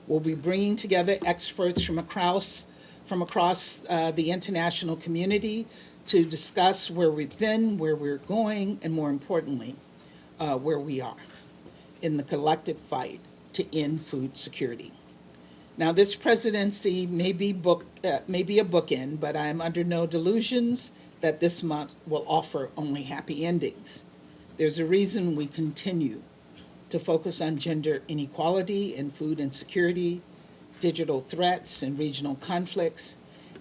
We'll be bringing together experts from across the international community to discuss where we've been, where we're going, and more importantly, where we are in the collective fight to end food security. Now, this presidency may be a bookend, but I am under no delusions that this month will offer only happy endings. There's a reason we continue to focus on gender inequality and food insecurity, digital threats and regional conflicts,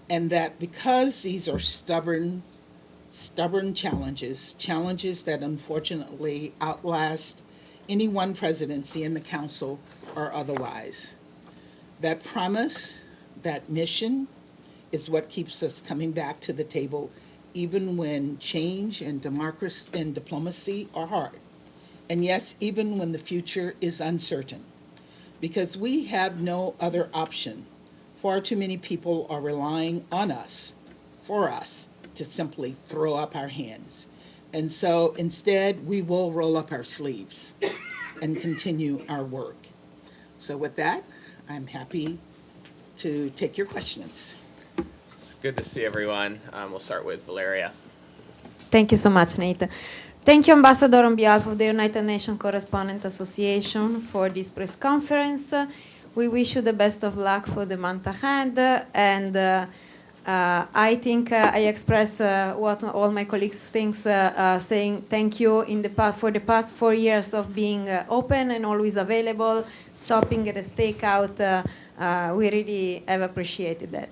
and that because these are stubborn challenges that unfortunately outlast any one presidency in the council or otherwise. That promise, that mission, is what keeps us coming back to the table even when change and democracy and diplomacy are hard. And yes, even when the future is uncertain. Because we have no other option. Far too many people are relying on us, for us, to simply throw up our hands. And so instead, we will roll up our sleeves and continue our work. So with that, I'm happy to take your questions. It's good to see everyone. We'll start with Valeria. Thank you so much, Nate. Thank you, Ambassador, on behalf of the United Nations Correspondent Association for this press conference. We wish you the best of luck for the month ahead. And I think I express what all my colleagues think, saying thank you for the past 4 years of being open and always available, stopping at a stakeout. We really have appreciated that.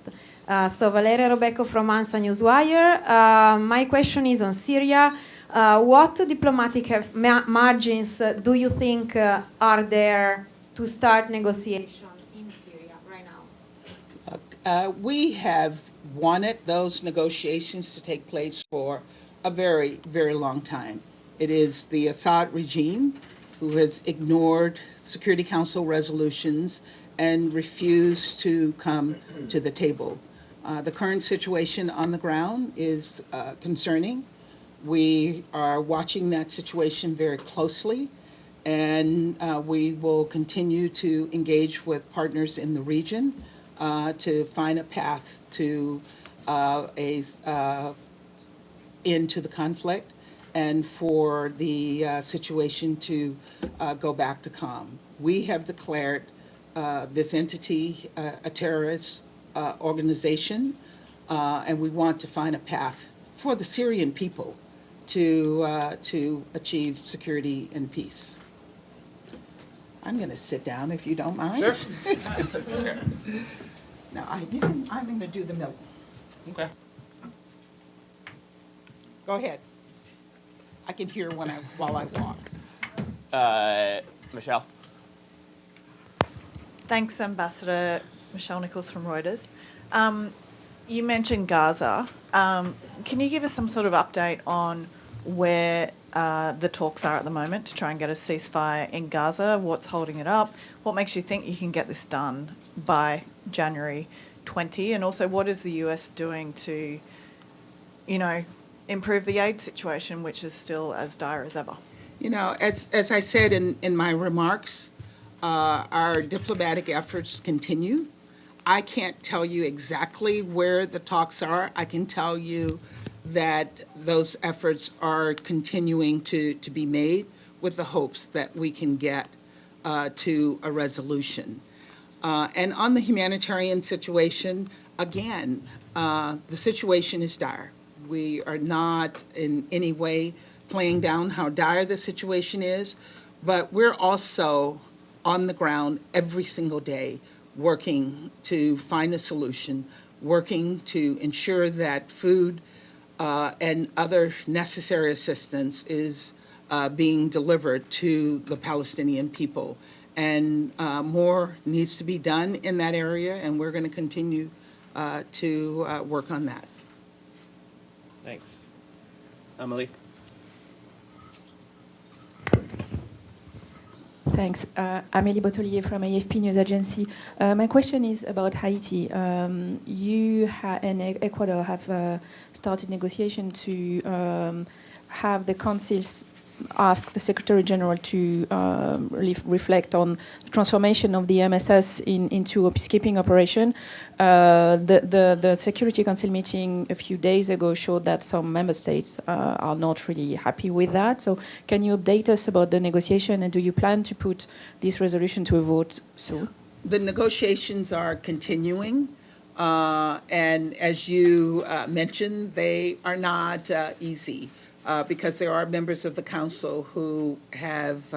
So Valeria Robecco from ANSA Newswire. My question is on Syria. What diplomatic margins do you think are there to start negotiation in Syria right now? We have wanted those negotiations to take place for a very, very long time. It is the Assad regime who has ignored Security Council resolutions and refused to come to the table. The current situation on the ground is concerning. We are watching that situation very closely, and we will continue to engage with partners in the region to find a path to end to the conflict and for the situation to go back to calm. We have declared this entity a terrorist organization, and we want to find a path for the Syrian people to achieve security and peace. I'm going to sit down if you don't mind. Sure. Now, I'm going to do the milk. Okay. Go ahead. I can hear while I walk. Michelle. Thanks, Ambassador. Michelle Nichols from Reuters. You mentioned Gaza. Can you give us some sort of update on where the talks are at the moment to try and get a ceasefire in Gaza? What's holding it up? What makes you think you can get this done by January 20? And also, what is the US doing to, improve the aid situation, which is still as dire as ever? As I said in my remarks, our diplomatic efforts continue. I can't tell you exactly where the talks are. I can tell you that those efforts are continuing to be made with the hopes that we can get to a resolution. And on the humanitarian situation, again, the situation is dire. We are not in any way playing down how dire the situation is, but we're also on the ground every single day working to find a solution, working to ensure that food and other necessary assistance is being delivered to the Palestinian people. And more needs to be done in that area, and we're going to continue to work on that. Thanks. Amelie. Thanks. Amélie Botelier from AFP News Agency. My question is about Haiti. You and Ecuador have started negotiation to have the councils ask the Secretary General to reflect on the transformation of the MSS into a peacekeeping operation. The Security Council meeting a few days ago showed that some member states are not really happy with that. So can you update us about the negotiation, and do you plan to put this resolution to a vote soon? The negotiations are continuing, and as you mentioned, they are not easy because there are members of the council who have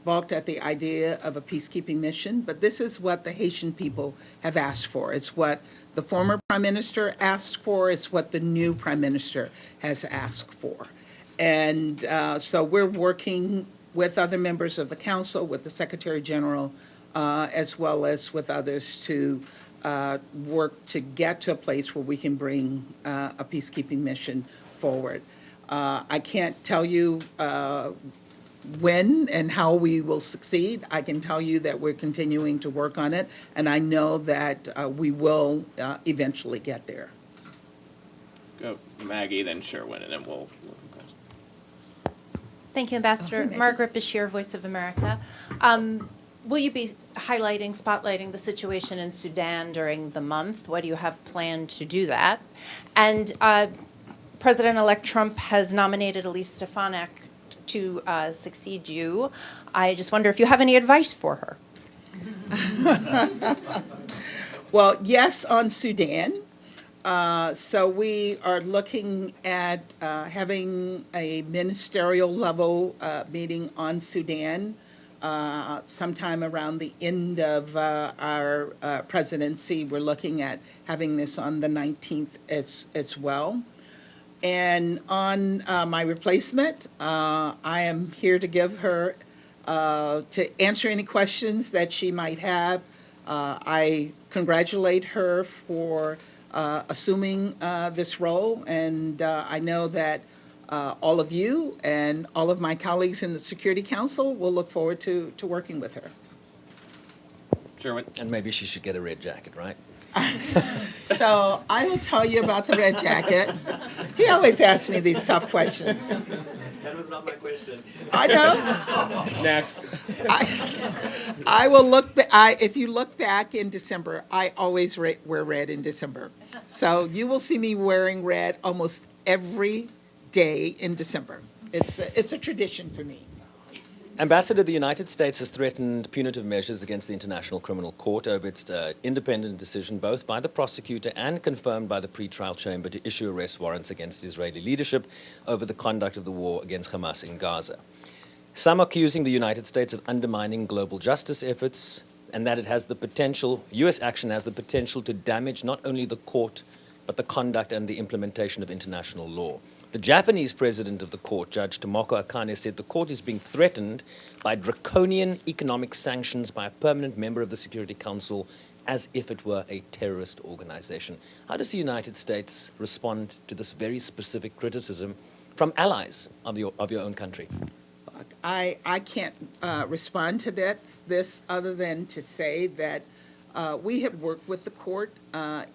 balked at the idea of a peacekeeping mission, but this is what the Haitian people have asked for. It's what the former prime minister asked for. It's what the new prime minister has asked for. And so we're working with other members of the council, with the Secretary General, as well as with others to work to get to a place where we can bring a peacekeeping mission forward. I can't tell you when and how we will succeed. I can tell you that we're continuing to work on it, and I know that we will eventually get there. Go Maggie, then Sherwin, and then we'll Thank you, Ambassador. Margaret Bashir, Voice of America. Will you be spotlighting the situation in Sudan during the month? What do you have planned to do that? And President-elect Trump has nominated Elise Stefanik to succeed you. I just wonder if you have any advice for her. Well, yes, on Sudan. So we are looking at having a ministerial level meeting on Sudan sometime around the end of our presidency. We're looking at having this on the 19th as well. And on my replacement, I am here to give her, to answer any questions that she might have. I congratulate her for assuming this role, and I know that all of you and all of my colleagues in the Security Council will look forward to working with her. Sherwin. And maybe she should get a red jacket, right? So I will tell you about the red jacket. He always asks me these tough questions. That was not my question. I know. Next. I will look. If you look back in December, I always wear red in December. So you will see me wearing red almost every day in December. It's a tradition for me. Ambassador, the United States has threatened punitive measures against the International Criminal Court over its independent decision, both by the prosecutor and confirmed by the pretrial chamber, to issue arrest warrants against Israeli leadership over the conduct of the war against Hamas in Gaza. Some accusing the United States of undermining global justice efforts, and that it has the potential, U.S. action has the potential to damage not only the court, but the conduct and the implementation of international law. The Japanese president of the court, Judge Tomoko Akane, said the court is being threatened by draconian economic sanctions by a permanent member of the Security Council as if it were a terrorist organization. How does the United States respond to this very specific criticism from allies of your own country? I can't respond to this other than to say that we have worked with the court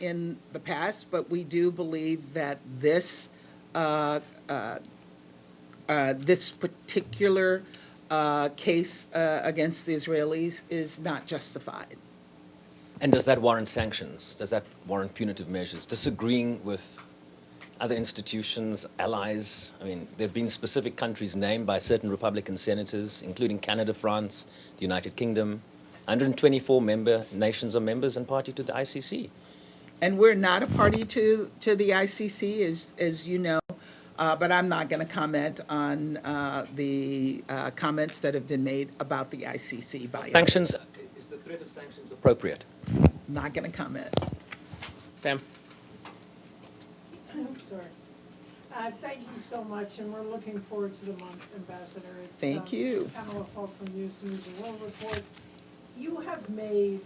in the past, but we do believe that this particular case against the Israelis is not justified. And does that warrant sanctions? Does that warrant punitive measures? Disagreeing with other institutions, allies? I mean, there have been specific countries named by certain Republican senators, including Canada, France, the United Kingdom. 124 nations are members and party to the ICC. And we're not a party to the ICC, as you know, but I'm not going to comment on the comments that have been made about the ICC by sanctions. others. Is the threat of sanctions appropriate? Not going to comment. Pam. I'm sorry. Thank you so much, and we're looking forward to the month, Ambassador. It's, Thank you. Pamela Falk from News and World Report. You have made,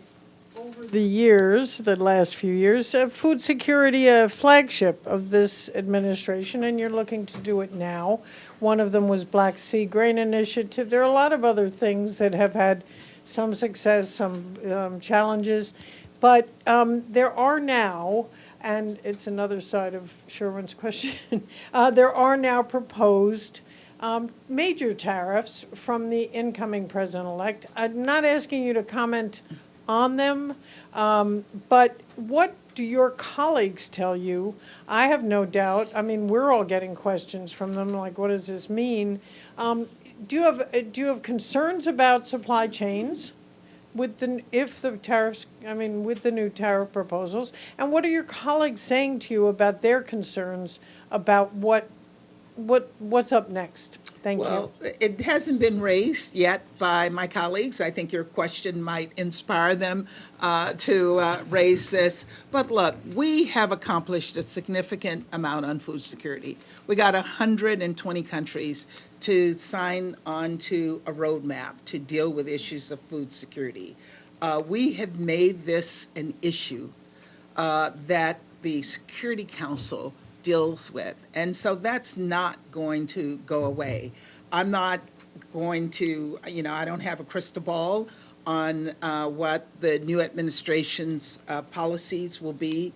over the years, the last few years, food security a flagship of this administration, and you're looking to do it now. One of them was Black Sea Grain Initiative. There are a lot of other things that have had some success, some challenges, but there are now, and it's another side of Sherwin's question, there are now proposed major tariffs from the incoming president-elect. I'm not asking you to comment on them, but what do your colleagues tell you? I have no doubt, I mean, we're all getting questions from them, like, what does this mean? Do you have concerns about supply chains with with the new tariff proposals? And what are your colleagues saying to you about their concerns about what's up next? Thank you. Well, it hasn't been raised yet by my colleagues. I think your question might inspire them to raise this. But look, we have accomplished a significant amount on food security. We got 120 countries to sign on to a roadmap to deal with issues of food security. We have made this an issue that the Security Council deals with. And so that's not going to go away. I'm not going to, I don't have a crystal ball on what the new administration's policies will be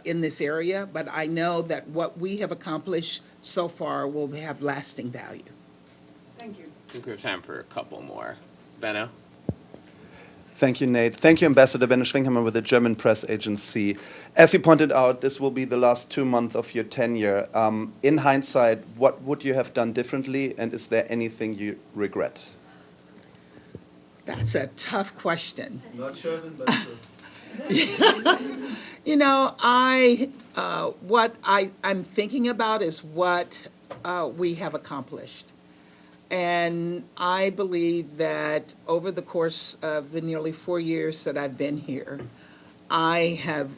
in this area, but I know that what we have accomplished so far will have lasting value. Thank you. I think we have time for a couple more. Benno? Thank you, Nate. Thank you, Ambassador Benno Schwinghammer with the German press agency. As you pointed out, this will be the last 2 months of your tenure. In hindsight, what would you have done differently, and is there anything you regret? That's a tough question. Not German, but true. What I'm thinking about is what we have accomplished. And I believe that over the course of the nearly 4 years that I've been here, I have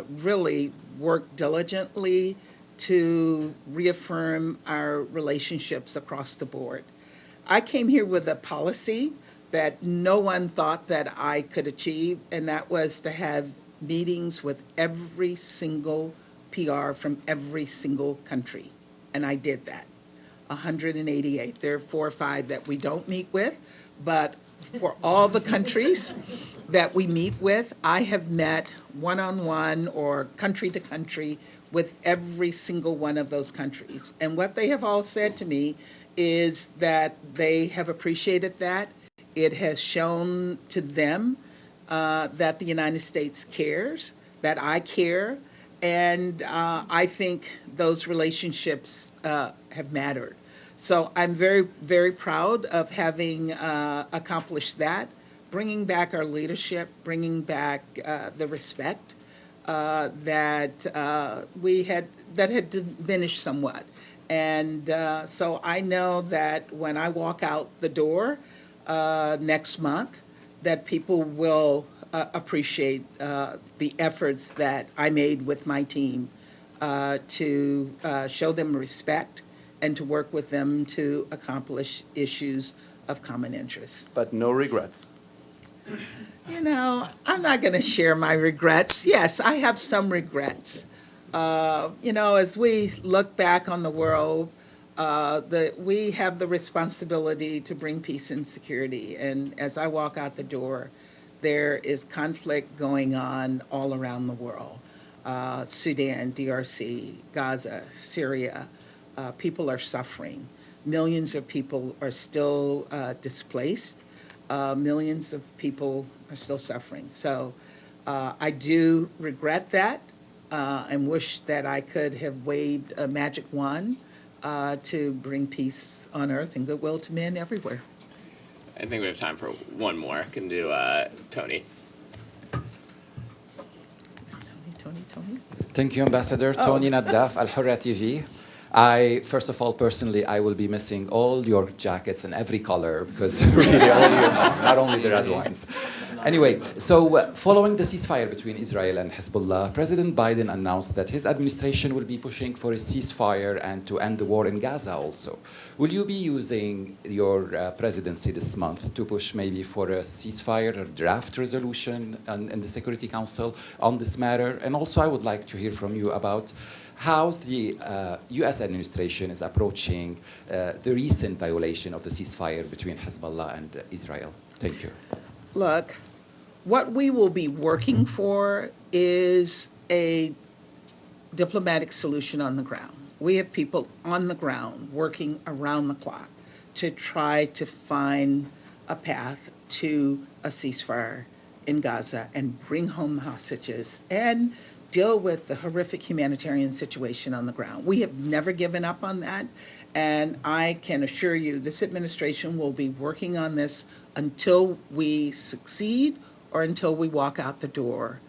really worked diligently to reaffirm our relationships across the board. I came here with a policy that no one thought that I could achieve, and that was to have meetings with every single PR from every single country. And I did that. 188. There are 4 or 5 that we don't meet with, but for all the countries that we meet with, I have met one-on-one or country to country with every single one of those countries. And what they have all said to me is that they have appreciated that. It has shown to them that the United States cares, that I care, and I think those relationships have mattered. So I'm very, very proud of having accomplished that, bringing back our leadership, bringing back the respect that had diminished somewhat. And so I know that when I walk out the door next month, that people will appreciate the efforts that I made with my team to show them respect and to work with them to accomplish issues of common interest. But no regrets. I'm not going to share my regrets. Yes, I have some regrets. As we look back on the world, we have the responsibility to bring peace and security. And as I walk out the door, there is conflict going on all around the world. Sudan, DRC, Gaza, Syria. People are suffering. Millions of people are still displaced. Millions of people are still suffering. So I do regret that and wish that I could have waved a magic wand to bring peace on earth and goodwill to men everywhere. I think we have time for one more. Can do Tony. Tony. Thank you, Ambassador. Tony Naddaf, Al Hurra TV. First of all, personally, I will be missing all your jackets in every color because really all year long, not only the red ones. Anyway, so following the ceasefire between Israel and Hezbollah, President Biden announced that his administration will be pushing for a ceasefire and to end the war in Gaza also. Will you be using your presidency this month to push maybe for a ceasefire or draft resolution in the Security Council on this matter? And also I would like to hear from you about how the U.S. administration is approaching the recent violation of the ceasefire between Hezbollah and Israel. Thank you. Look, what we will be working for is a diplomatic solution on the ground. We have people on the ground working around the clock to try to find a path to a ceasefire in Gaza and bring home the hostages and deal with the horrific humanitarian situation on the ground. We have never given up on that, and I can assure you this administration will be working on this until we succeed or until we walk out the door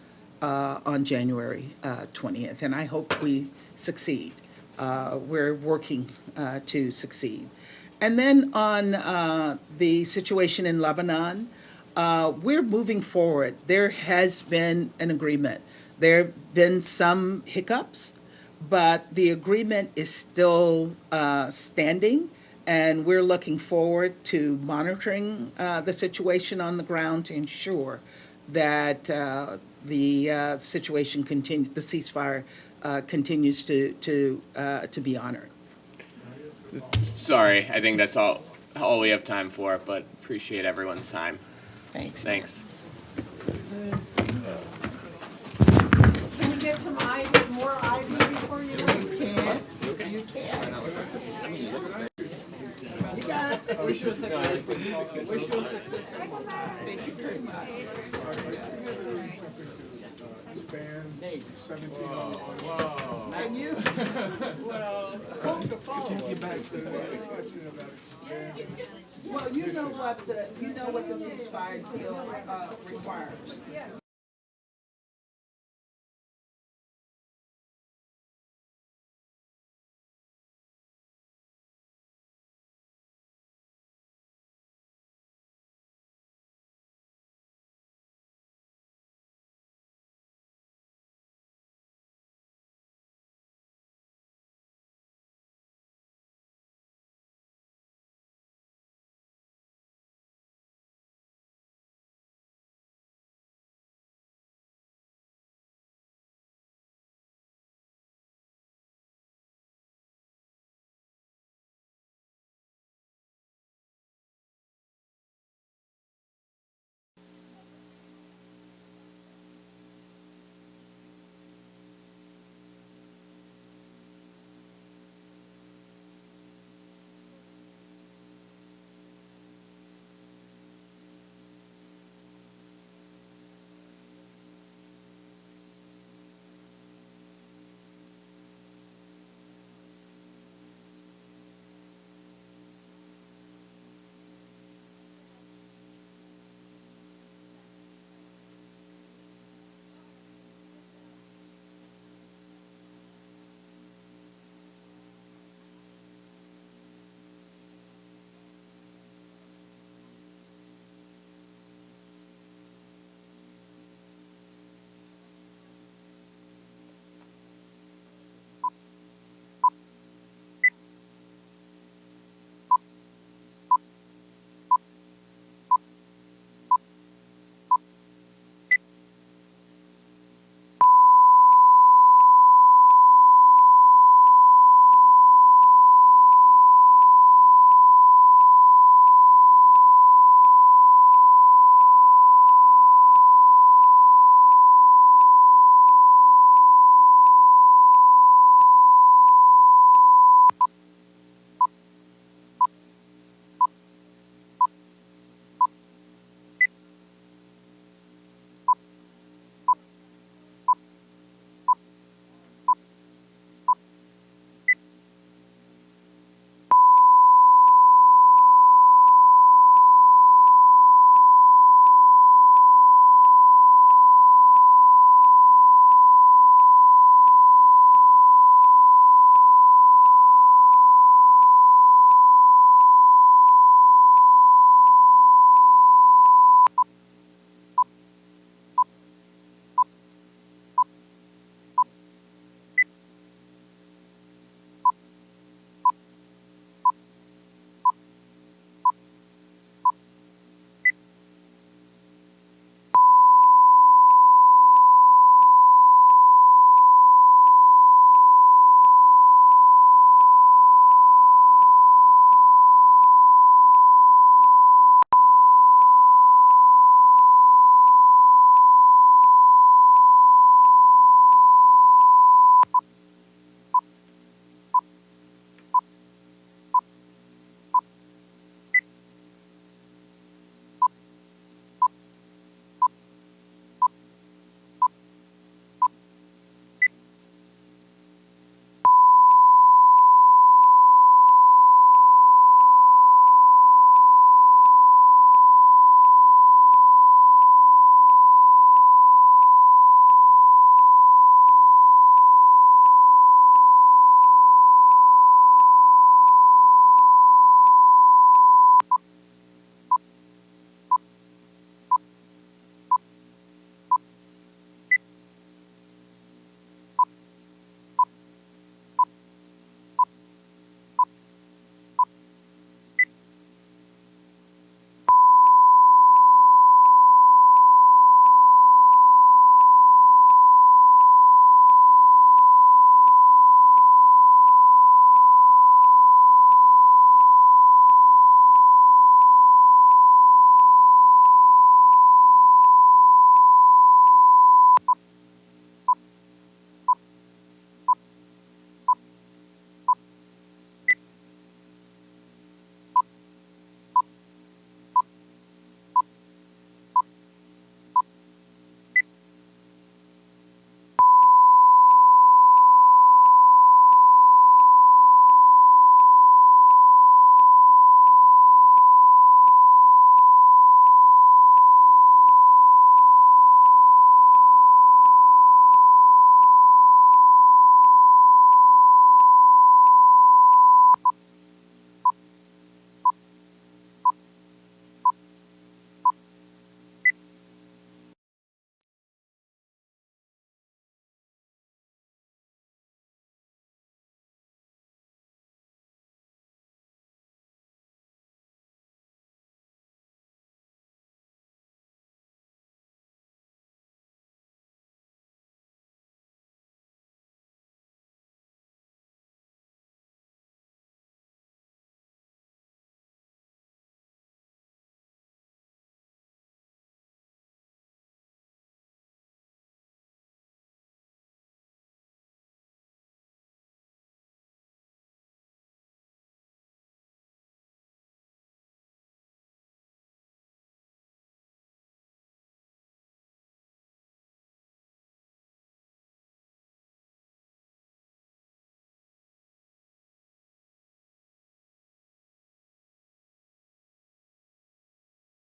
on January 20th, and I hope we succeed. We're working to succeed. And then on the situation in Lebanon, we're moving forward. There has been an agreement. There have been some hiccups, but the agreement is still standing, and we're looking forward to monitoring the situation on the ground to ensure that the situation continues, the ceasefire continues to be honored. Sorry, I think that's all we have time for, but appreciate everyone's time. Thanks. Thanks. Can we get some more ivy before you leave? You can. You can. You got it. Wish you a success. Wish you a success. Thank you very much. And you? Well, you know what the ceasefire deal requires.